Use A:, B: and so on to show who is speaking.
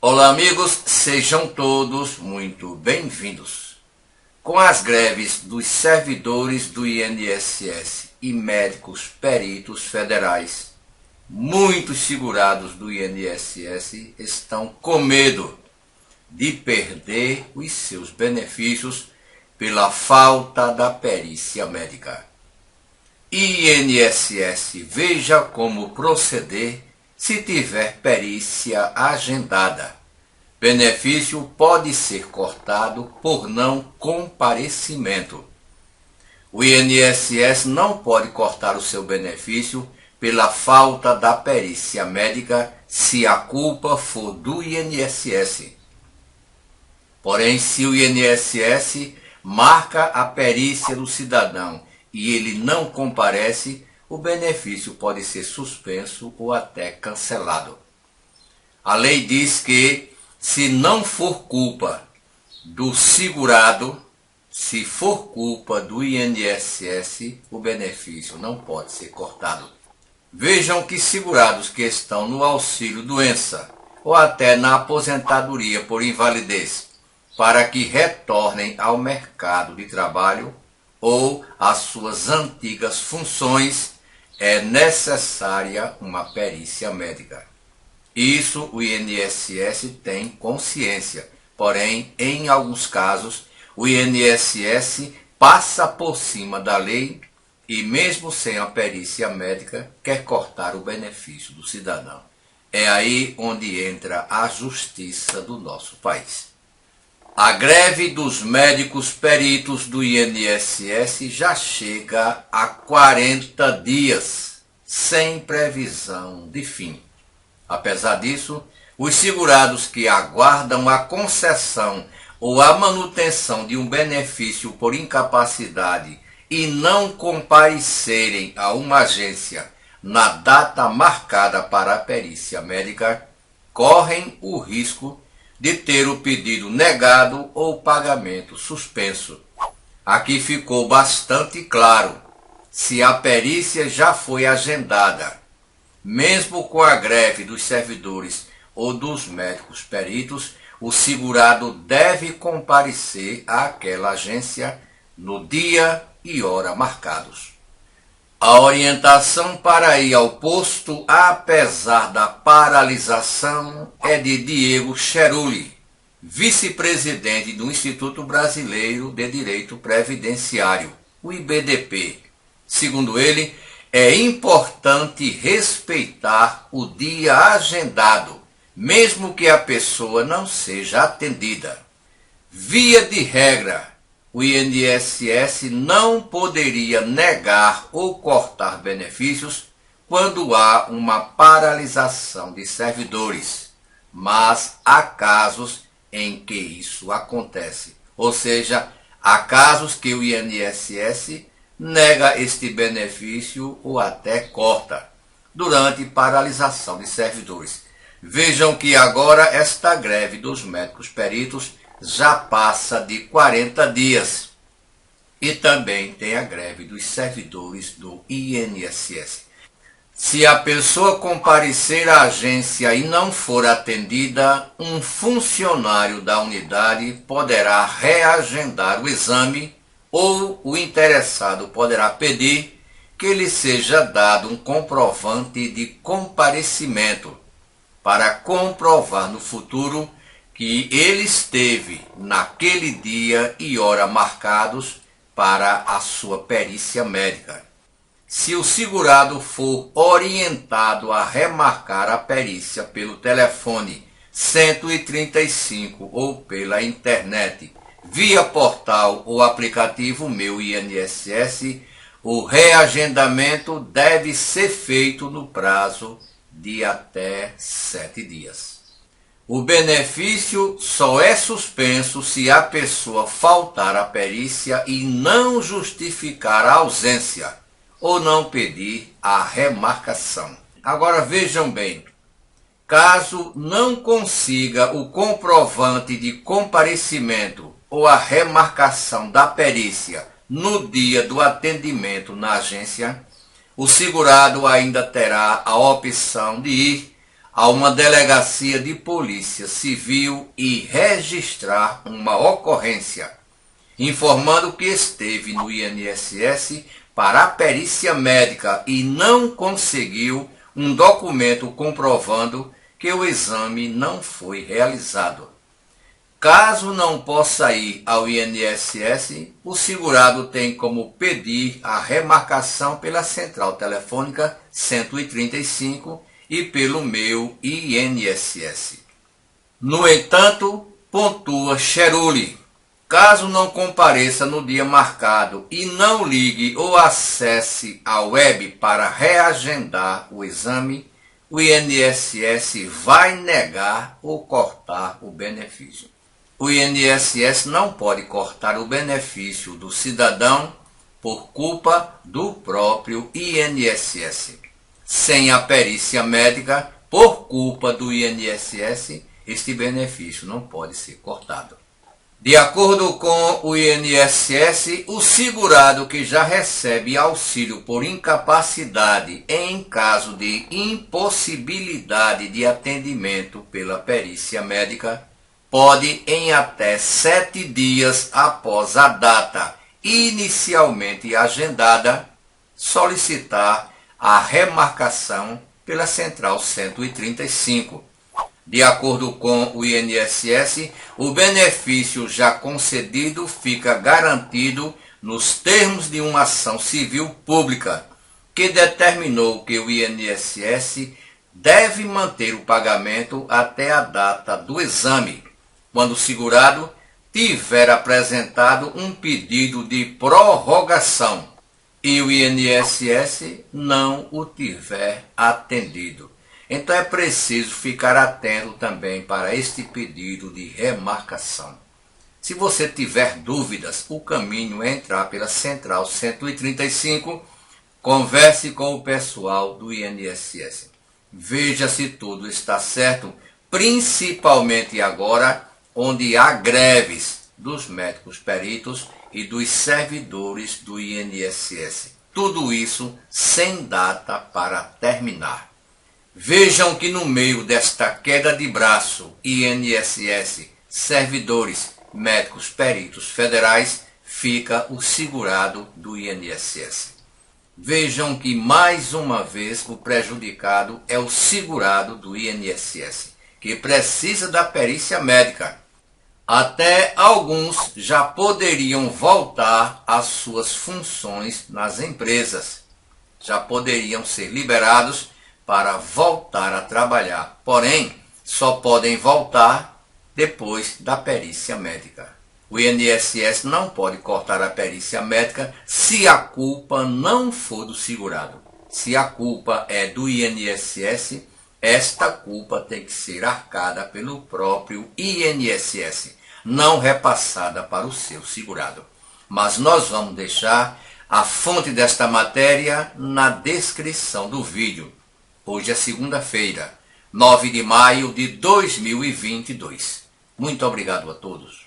A: Olá amigos, sejam todos muito bem-vindos. Com as greves dos servidores do INSS e médicos peritos federais, muitos segurados do INSS estão com medo de perder os seus benefícios pela falta da perícia médica. INSS, veja como proceder se tiver perícia agendada. Benefício pode ser cortado por não comparecimento. O INSS não pode cortar o seu benefício pela falta da perícia médica se a culpa for do INSS. Porém, se o INSS marca a perícia do cidadão e ele não comparece, o benefício pode ser suspenso ou até cancelado. A lei diz que, se não for culpa do segurado, se for culpa do INSS, o benefício não pode ser cortado. Vejam que segurados que estão no auxílio-doença ou até na aposentadoria por invalidez, para que retornem ao mercado de trabalho ou às suas antigas funções, é necessária uma perícia médica. Isso o INSS tem consciência, porém, em alguns casos, o INSS passa por cima da lei e, mesmo sem a perícia médica, quer cortar o benefício do cidadão. É aí onde entra a justiça do nosso país. A greve dos médicos peritos do INSS já chega a 40 dias, sem previsão de fim. Apesar disso, os segurados que aguardam a concessão ou a manutenção de um benefício por incapacidade e não comparecerem a uma agência na data marcada para a perícia médica, correm o risco de ter o pedido negado ou o pagamento suspenso. Aqui ficou bastante claro: se a perícia já foi agendada, mesmo com a greve dos servidores ou dos médicos peritos, o segurado deve comparecer àquela agência no dia e hora marcados. A orientação para ir ao posto, apesar da paralisação, é de Diego Cheruli, vice-presidente do Instituto Brasileiro de Direito Previdenciário, o IBDP. Segundo ele, é importante respeitar o dia agendado, mesmo que a pessoa não seja atendida. Via de regra, o INSS não poderia negar ou cortar benefícios quando há uma paralisação de servidores, mas há casos em que isso acontece. Ou seja, há casos que o INSS nega este benefício ou até corta durante paralisação de servidores. Vejam que agora esta greve dos médicos peritos já passa de 40 dias. E também tem a greve dos servidores do INSS. Se a pessoa comparecer à agência e não for atendida, um funcionário da unidade poderá reagendar o exame ou o interessado poderá pedir que lhe seja dado um comprovante de comparecimento para comprovar no futuro que ele esteve naquele dia e hora marcados para a sua perícia médica. Se o segurado for orientado a remarcar a perícia pelo telefone 135 ou pela internet, via portal ou aplicativo Meu INSS, o reagendamento deve ser feito no prazo de até 7 dias. O benefício só é suspenso se a pessoa faltar à perícia e não justificar a ausência ou não pedir a remarcação. Agora vejam bem, caso não consiga o comprovante de comparecimento ou a remarcação da perícia no dia do atendimento na agência, o segurado ainda terá a opção de ir a uma delegacia de polícia civil e registrar uma ocorrência, informando que esteve no INSS para a perícia médica e não conseguiu um documento comprovando que o exame não foi realizado. Caso não possa ir ao INSS, o segurado tem como pedir a remarcação pela central telefônica 135 e pelo meu INSS. No entanto, pontua Cheruli, caso não compareça no dia marcado e não ligue ou acesse a web para reagendar o exame, o INSS vai negar ou cortar o benefício. O INSS não pode cortar o benefício do cidadão por culpa do próprio INSS. Sem a perícia médica, por culpa do INSS, este benefício não pode ser cortado. De acordo com o INSS, o segurado que já recebe auxílio por incapacidade em caso de impossibilidade de atendimento pela perícia médica pode, em até 7 dias após a data inicialmente agendada, solicitar a remarcação pela Central 135. De acordo com o INSS, o benefício já concedido fica garantido nos termos de uma ação civil pública, que determinou que o INSS deve manter o pagamento até a data do exame, quando o segurado tiver apresentado um pedido de prorrogação e o INSS não o tiver atendido. Então é preciso ficar atento também para este pedido de remarcação. Se você tiver dúvidas, o caminho é entrar pela Central 135, converse com o pessoal do INSS. Veja se tudo está certo, principalmente agora, onde há greves dos médicos peritos e dos servidores do INSS. Tudo isso sem data para terminar. Vejam que no meio desta queda de braço, INSS, servidores, médicos, peritos federais, fica o segurado do INSS. Vejam que mais uma vez o prejudicado é o segurado do INSS, que precisa da perícia médica. Até alguns já poderiam voltar às suas funções nas empresas. Já poderiam ser liberados para voltar a trabalhar. Porém, só podem voltar depois da perícia médica. O INSS não pode cortar a perícia médica se a culpa não for do segurado. Se a culpa é do INSS, esta culpa tem que ser arcada pelo próprio INSS, não repassada para o seu segurado. Mas nós vamos deixar a fonte desta matéria na descrição do vídeo. Hoje é segunda-feira, 9 de maio de 2022. Muito obrigado a todos.